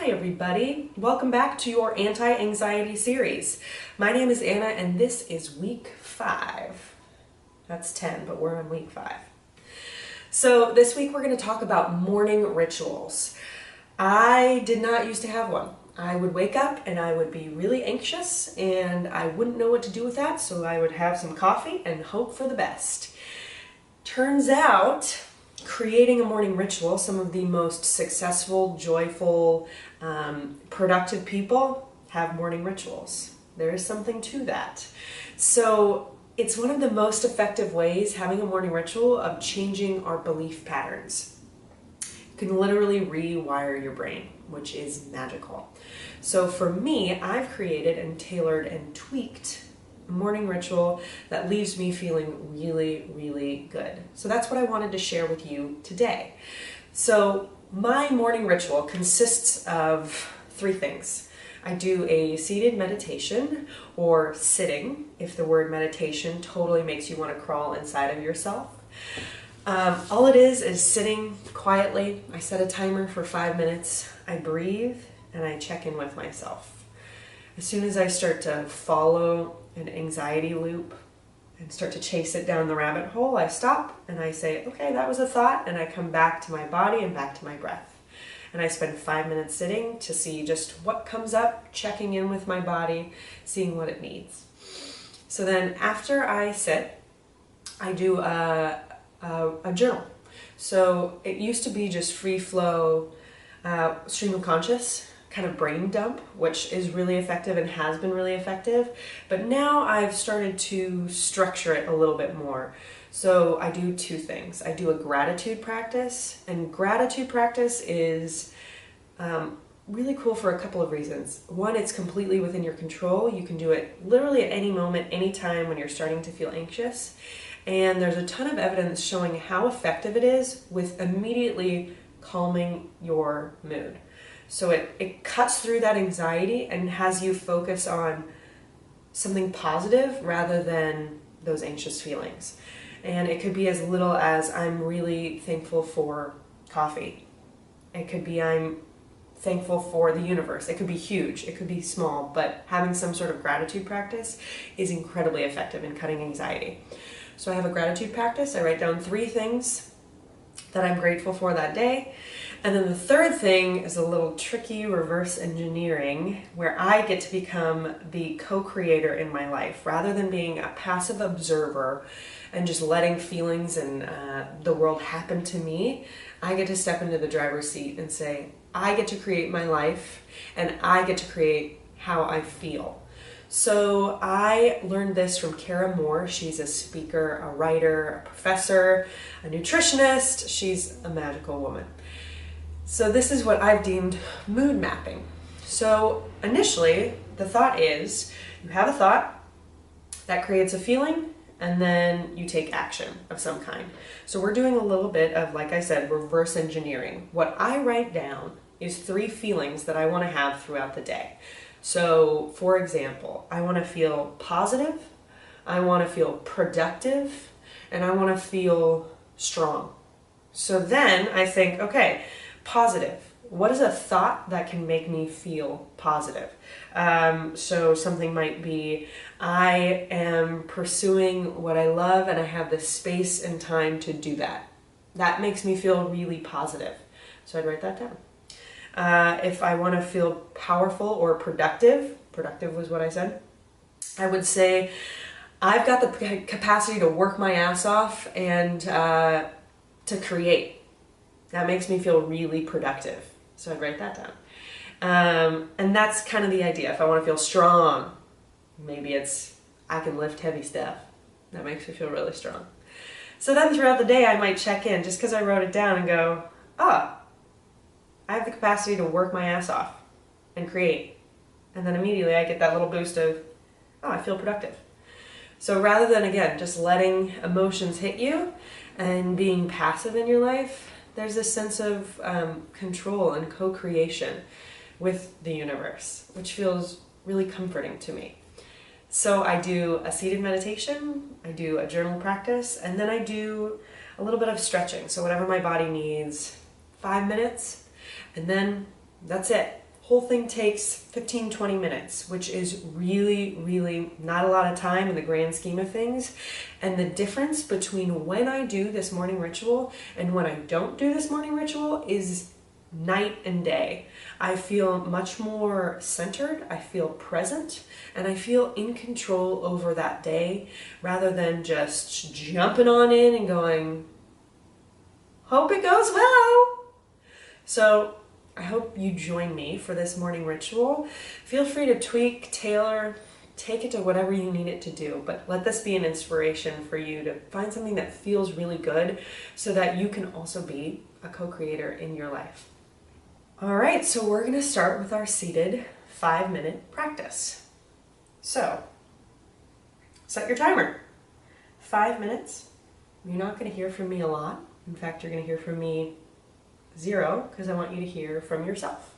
Hi everybody, welcome back to your anti-anxiety series. My name is Anna and this is week 5. That's 10, but we're on week 5. So this week we're going to talk about morning rituals. I did not used to have one. I would wake up and I would be really anxious and I wouldn't know what to do with that, so I would have some coffee and hope for the best. Turns out, creating a morning ritual, some of the most successful, joyful, productive people have morning rituals. There is something to that. So it's one of the most effective ways, having a morning ritual, of changing our belief patterns. You can literally rewire your brain, which is magical. So for me, I've created and tailored and tweaked morning ritual that leaves me feeling really, really good. So that's what I wanted to share with you today. So my morning ritual consists of 3 things. I do a seated meditation, or sitting, if the word meditation totally makes you want to crawl inside of yourself. All it is sitting quietly. I set a timer for 5 minutes. I breathe and I check in with myself. As soon as I start to follow an anxiety loop and start to chase it down the rabbit hole, I stop and I say, okay, that was a thought, and I come back to my body and back to my breath. And I spend 5 minutes sitting to see just what comes up, checking in with my body, seeing what it needs. So then after I sit, I do a journal. So it used to be just free flow, stream of conscious, kind of brain dump, which is really effective and has been really effective. But now I've started to structure it a little bit more. So I do 2 things. I do a gratitude practice, and gratitude practice is really cool for a couple of reasons. One, it's completely within your control. You can do it literally at any moment, any time when you're starting to feel anxious. And there's a ton of evidence showing how effective it is with immediately calming your mood. So it cuts through that anxiety and has you focus on something positive rather than those anxious feelings. And it could be as little as, I'm really thankful for coffee. It could be, I'm thankful for the universe. It could be huge, it could be small, but having some sort of gratitude practice is incredibly effective in cutting anxiety. So I have a gratitude practice. I write down 3 things that I'm grateful for that day. And then the third thing is a little tricky reverse engineering, where I get to become the co-creator in my life. Rather than being a passive observer and just letting feelings and the world happen to me, I get to step into the driver's seat and say, I get to create my life and I get to create how I feel. So I learned this from Kara Moore. She's a speaker, a writer, a professor, a nutritionist. She's a magical woman. So this is what I've deemed mood mapping. So initially, the thought is, you have a thought that creates a feeling, and then you take action of some kind. So we're doing a little bit of, like I said, reverse engineering. What I write down is 3 feelings that I want to have throughout the day. So for example, I want to feel positive, I want to feel productive, and I want to feel strong. So then I think, okay, positive. What is a thought that can make me feel positive? So something might be, I am pursuing what I love and I have the space and time to do that. That makes me feel really positive. So I'd write that down. If I want to feel powerful or productive was what I said, I would say, I've got the capacity to work my ass off and to create. That makes me feel really productive. So I'd write that down. And that's kind of the idea. If I want to feel strong, maybe it's, I can lift heavy stuff. That makes me feel really strong. So then throughout the day, I might check in just because I wrote it down and go, I have the capacity to work my ass off and create. And then immediately I get that little boost of, I feel productive. So rather than, again, just letting emotions hit you and being passive in your life, there's this sense of control and co-creation with the universe, which feels really comforting to me. So I do a seated meditation, I do a journal practice, and then I do a little bit of stretching. So whatever my body needs, 5 minutes, and then that's it. Whole thing takes 15-20 minutes, which is really, really not a lot of time in the grand scheme of things. And the difference between when I do this morning ritual and when I don't do this morning ritual is night and day. I feel much more centered, I feel present, and I feel in control over that day rather than just jumping on in and going, hope it goes well. So I hope you join me for this morning ritual. Feel free to tweak, tailor, take it to whatever you need it to do, but let this be an inspiration for you to find something that feels really good so that you can also be a co-creator in your life. All right, so we're going to start with our seated 5-minute practice. So, set your timer. 5 minutes. You're not going to hear from me a lot. In fact, you're going to hear from me 0 because I want you to hear from yourself.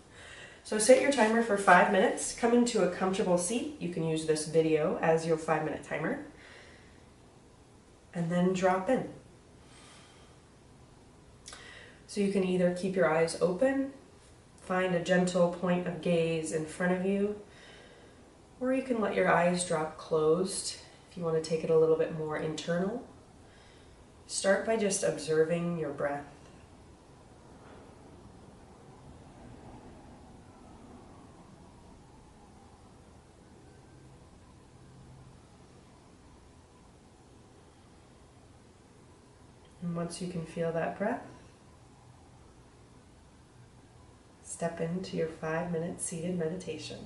So set your timer for 5 minutes. Come into a comfortable seat. You can use this video as your 5-minute timer. And then drop in. So you can either keep your eyes open, find a gentle point of gaze in front of you, or you can let your eyes drop closed if you want to take it a little bit more internal. Start by just observing your breath. And once you can feel that breath, step into your 5-minute seated meditation.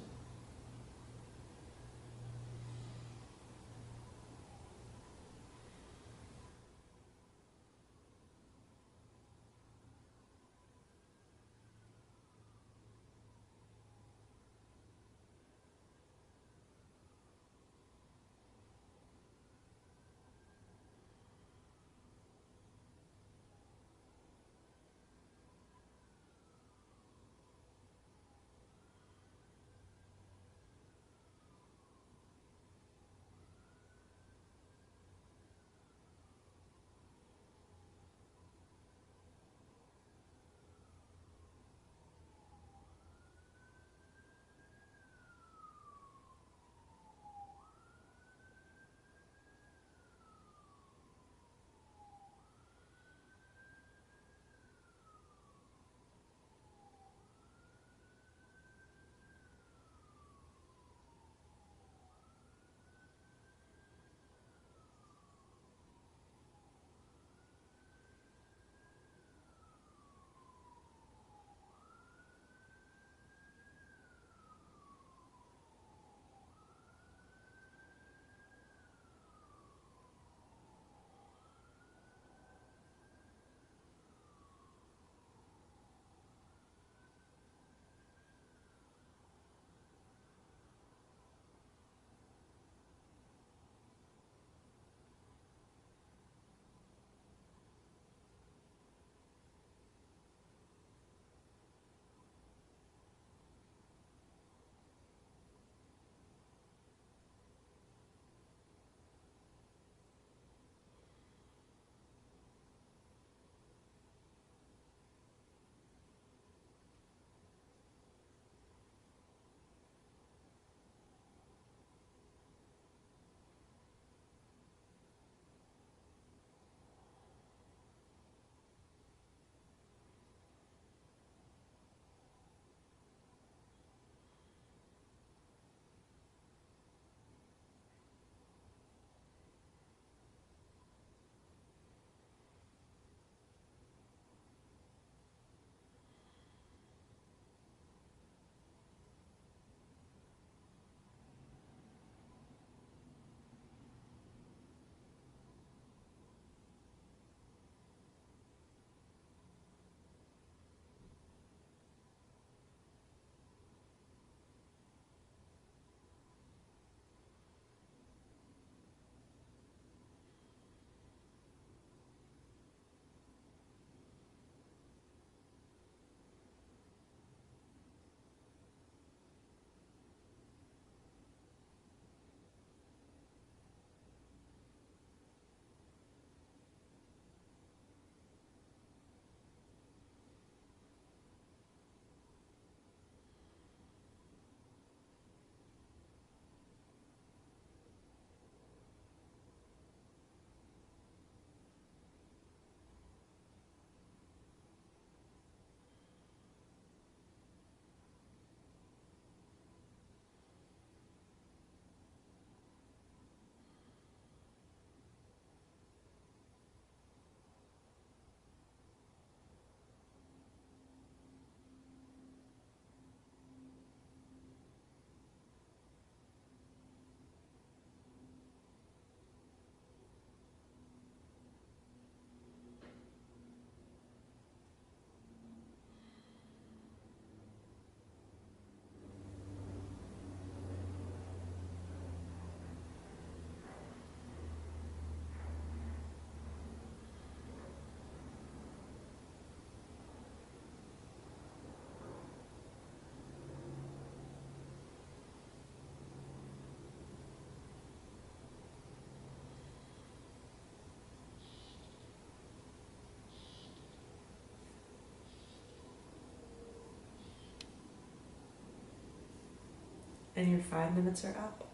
and your 5 minutes are up.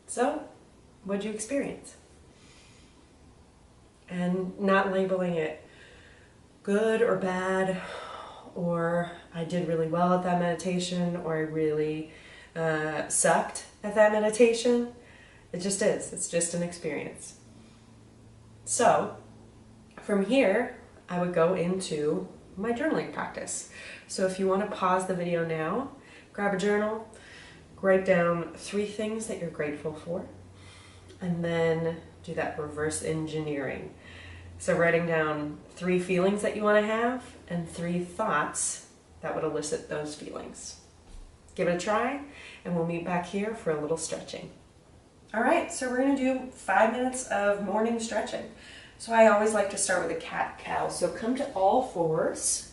So, what'd you experience? And not labeling it good or bad, or I did really well at that meditation, or I really sucked at that meditation. It just is. It's just an experience. So, from here, I would go into my journaling practice. So if you want to pause the video now, grab a journal, write down 3 things that you're grateful for, and then do that reverse engineering. So writing down 3 feelings that you want to have and 3 thoughts that would elicit those feelings. Give it a try, and we'll meet back here for a little stretching. All right, so we're going to do 5 minutes of morning stretching. So I always like to start with a cat-cow. So come to all fours.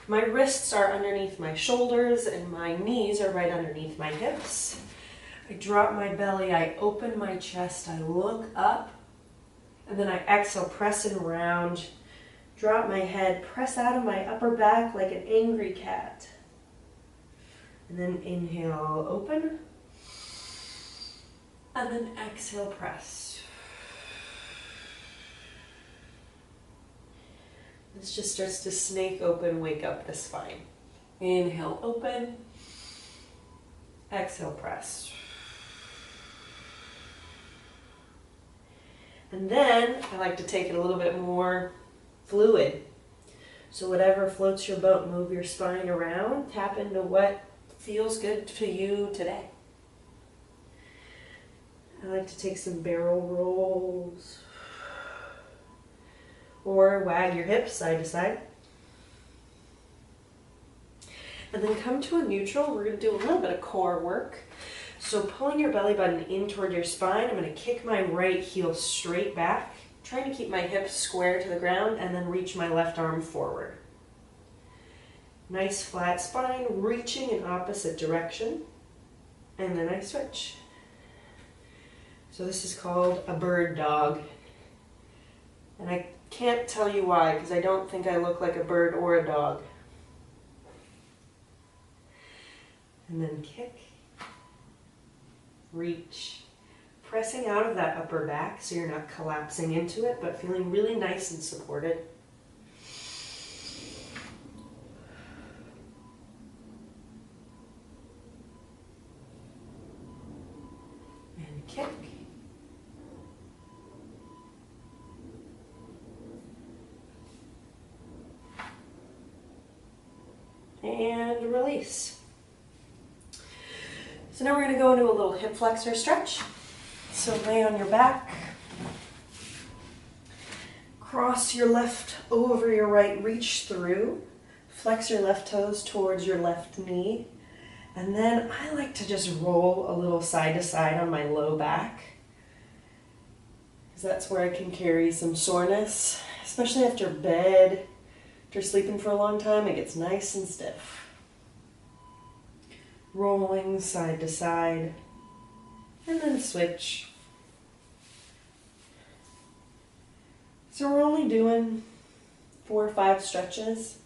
My wrists are underneath my shoulders and my knees are right underneath my hips. I drop my belly, I open my chest, I look up, and then I exhale, press and round, drop my head, press out of my upper back like an angry cat. And then inhale, open, and then exhale, press. This just starts to snake open, wake up the spine. Inhale, open. Exhale, press. And then I like to take it a little bit more fluid. So whatever floats your boat, move your spine around, tap into what feels good to you today. I like to take some barrel rolls. Or wag your hips side to side. And then come to a neutral. We're going to do a little bit of core work. So pulling your belly button in toward your spine, I'm going to kick my right heel straight back, trying to keep my hips square to the ground, and then reach my left arm forward. Nice flat spine, reaching in opposite direction. And then I switch. So this is called a bird dog. And I can't tell you why, because I don't think I look like a bird or a dog. And then kick, reach, pressing out of that upper back so you're not collapsing into it, but feeling really nice and supported. And kick. And release. So now we're going to go into a little hip flexor stretch. So lay on your back. Cross your left over your right, reach through. Flex your left toes towards your left knee. And then I like to just roll a little side to side on my low back, because that's where I can carry some soreness, especially after bed. After sleeping for a long time, it gets nice and stiff. Rolling side to side, and then switch. So we're only doing 4 or 5 stretches,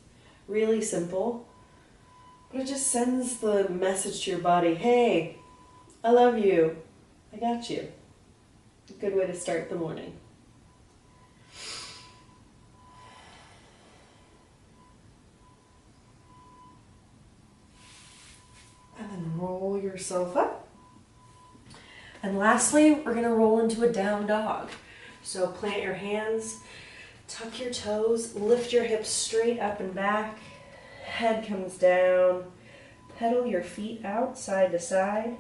really simple, but it just sends the message to your body, hey, I love you, I got you. A good way to start the morning. And then roll yourself up. And lastly, we're going to roll into a down dog. So plant your hands, tuck your toes, lift your hips straight up and back, head comes down, pedal your feet out side to side.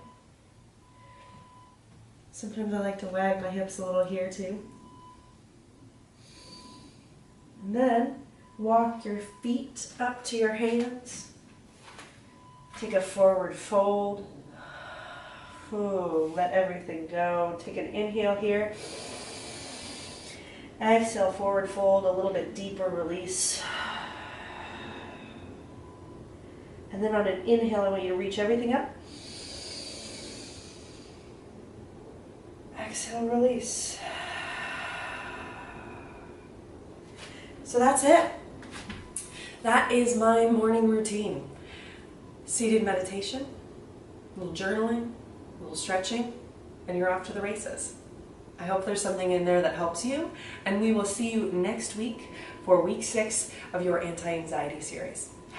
Sometimes I like to wag my hips a little here too. And then walk your feet up to your hands. Take a forward fold. Ooh, let everything go. Take an inhale here. Exhale, forward fold, a little bit deeper release. And then on an inhale, I want you to reach everything up. Exhale, release. So that's it. That is my morning routine. seated meditation, a little journaling, a little stretching, and you're off to the races. I hope there's something in there that helps you, and we will see you next week for week 6 of your anti-anxiety series.